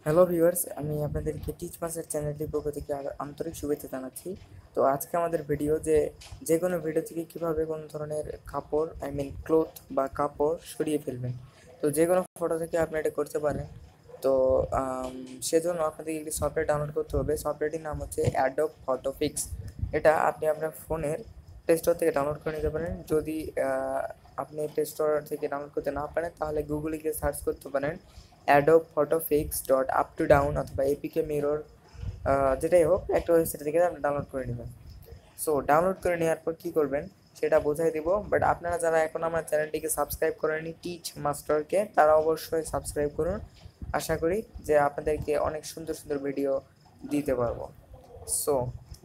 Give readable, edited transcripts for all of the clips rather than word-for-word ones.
Hello viewers, আমি আপনাদেরকে teach মাসের চ্যানেলটির পক্ষ থেকে আন্তরিক শুভেচ্ছা জানাচ্ছি। তো আজকে আমাদের ভিডিও যে কোনো ভিডিও থেকে কীভাবে কোনো ধরনের কাপড় ক্লোথ বা কাপড় সরিয়ে ফেলবেন। তো যে কোনো ফটো থেকে আপনি এটা করতে পারেন। তো সেজন্য আপনাদেরকে একটি সফটওয়্যার ডাউনলোড করতে হবে। সফটওয়্যারটির নাম হচ্ছে অ্যাডোব ফটোফিক্স। এটা আপনি আপনার ফোনের প্লে স্টোর থেকে ডাউনলোড করে নিতে পারেন। যদি আপনি প্লে স্টোর থেকে ডাউনলোড করতে না পারেন তাহলে গুগলে গিয়ে সার্চ করতে পারেন Adobe Photofix dot Uptodown অথবা এপিকে মিরর, যেটাই হোক একটা ওয়েবসাইট থেকে আপনি ডাউনলোড করে নেবেন। সো ডাউনলোড করে নেওয়ার পর কী করবেন সেটা বোঝাই দিব। বাট আপনারা যারা এখন আমার চ্যানেলটিকে সাবস্ক্রাইব করেননি টিচ মাস্টারকে, তারা অবশ্যই সাবস্ক্রাইব করুন। আশা করি যে আপনাদেরকে অনেক সুন্দর সুন্দর ভিডিও দিতে পারবো। So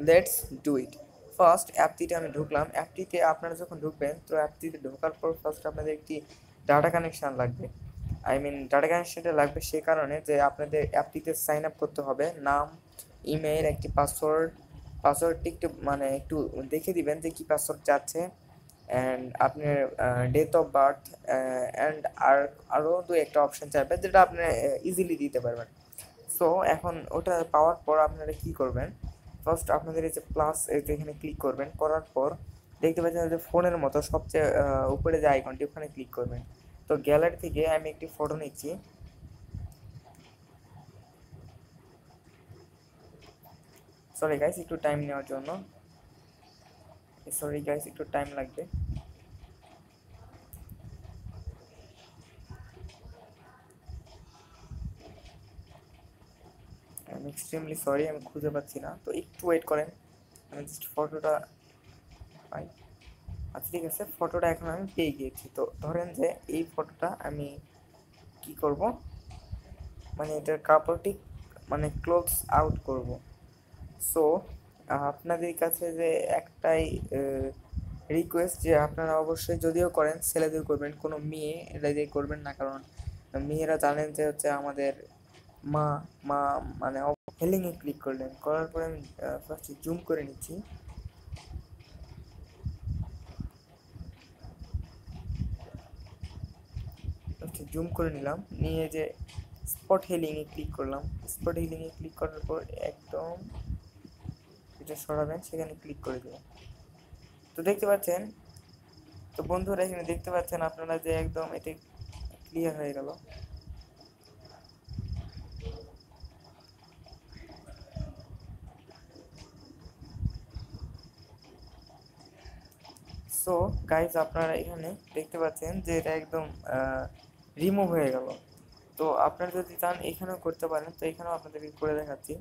let's do it. First অ্যাপটিতে আমি ঢুকলাম। অ্যাপটিতে আপনারা যখন ঢুকবেন তো অ্যাপটিতে ঢোকার পর ফার্স্ট আপনাদের একটি ডাটা কানেকশান লাগবে। ডাটা কানেকশনটা লাগবে সে কারণে যে আপনাদের অ্যাপটিতে সাইন আপ করতে হবে। নাম, ইমেল, একটি পাসওয়ার্ডটি একটু দেখে দিবেন যে কী পাসওয়ার্ড চাচ্ছে, অ্যান্ড আপনার ডেট অফ বার্থ, অ্যান্ড আরও দু একটা অপশান চাইবে যেটা আপনি ইজিলি দিতে পারবেন। সো এখন ওটা পাওয়ার পর আপনারা কী করবেন, ফার্স্ট আপনাদের এই যে প্লাস এখানে ক্লিক করবেন। করার পর দেখতে পাচ্ছেন যে ফোনের মতো সবচেয়ে উপরে যে আইকনটি ওখানে ক্লিক করবেন। তো গ্যালারি থেকে আমি একটি ফটো নিচ্ছি। সরি গাইস, একটু টাইম নেওয়ার জন্য। সরি গাইস, একটু টাইম লাগবে। আমি এক্সট্রিমলি সরি, আমি খুঁজে পাচ্ছি না, তো একটু ওয়েট করেন। আমি জাস্ট ফটোটা পাই। আচ্ছা ঠিক আছে, ফটোটা এখন আমি পেয়ে গিয়েছি। তো ধরেন যে এই ফটোটা আমি কি করব, এটার কাপড়টি ক্লোথস আউট করব। সো আপনাদের কাছে যে একটাই রিকোয়েস্ট যে আপনারা অবশ্যই যদিও করেন ছেলেদের করবেন, কোনো মেয়ে এটা দিয়ে করবেন না, কারণ মেয়েরা জানেন যে হচ্ছে আমাদের মা মা হেলিংয়ে ক্লিক করলেন। করার পরে আমি ফার্স্টে জুম করে নিচ্ছি। ফার্স্টে জুম করে নিলাম, নিয়ে যে স্পট হেলিংয়ে ক্লিক করলাম। স্পট হেলিংয়ে ক্লিক করার পর একদম যেটা সরাবেন সেখানে ক্লিক করে দেবেন। তো দেখতে পাচ্ছেন, তো বন্ধুরা এখানে দেখতে পাচ্ছেন আপনারা যে একদম এটা ক্লিয়ার হয়ে গেল। সো গাইজ আপনারা এখানে দেখতে পাচ্ছেন যে এটা একদম রিমুভ হয়ে গেল। তো আপনারা যদি চান এখানেও করতে পারেন, তো এখানেও আপনাদেরকে করে দেখাচ্ছি।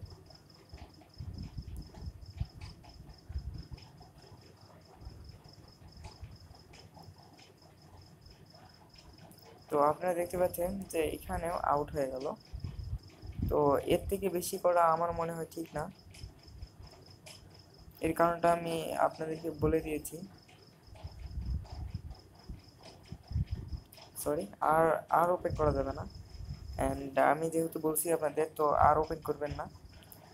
তো আপনারা দেখতে পাচ্ছেন যে এখানেও আউট হয়ে গেল। তো এর থেকে বেশি করা আমার মনে হয় ঠিক না, এর কারণটা আমি আপনাদেরকে বলে দিয়েছি। সরি, আর ওপেন করা যাবে না। অ্যান্ড আমি যেহেতু বলছি আপনাদের, তো আর ওপেন করবেন না।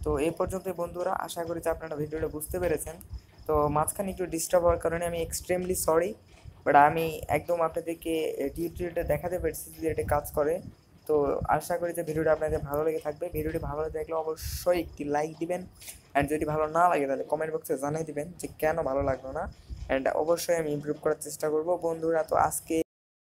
তো এই পর্যন্তই বন্ধুরা, আশা করি যে আপনারা ভিডিওটা বুঝতে পেরেছেন। তো মাঝখানে একটু ডিস্টার্ব হওয়ার কারণে আমি এক্সট্রিমলি সরি, বাট আমি একদম আপনাদেরকে টিউটোরিয়ালটা দেখাতে পেরেছি যে এটা কাজ করে। তো আশা করি যে ভিডিওটা আপনাদের ভালো লেগে থাকবে। ভিডিওটি ভালো লাগলে অবশ্যই একটি লাইক দিবেন, অ্যান্ড যদি ভালো না লাগে তাহলে কমেন্ট বক্সে জানিয়ে দিবেন যে কেন ভালো লাগলো না, অ্যান্ড অবশ্যই আমি ইমপ্রুভ করার চেষ্টা করব বন্ধুরা। তো আজকে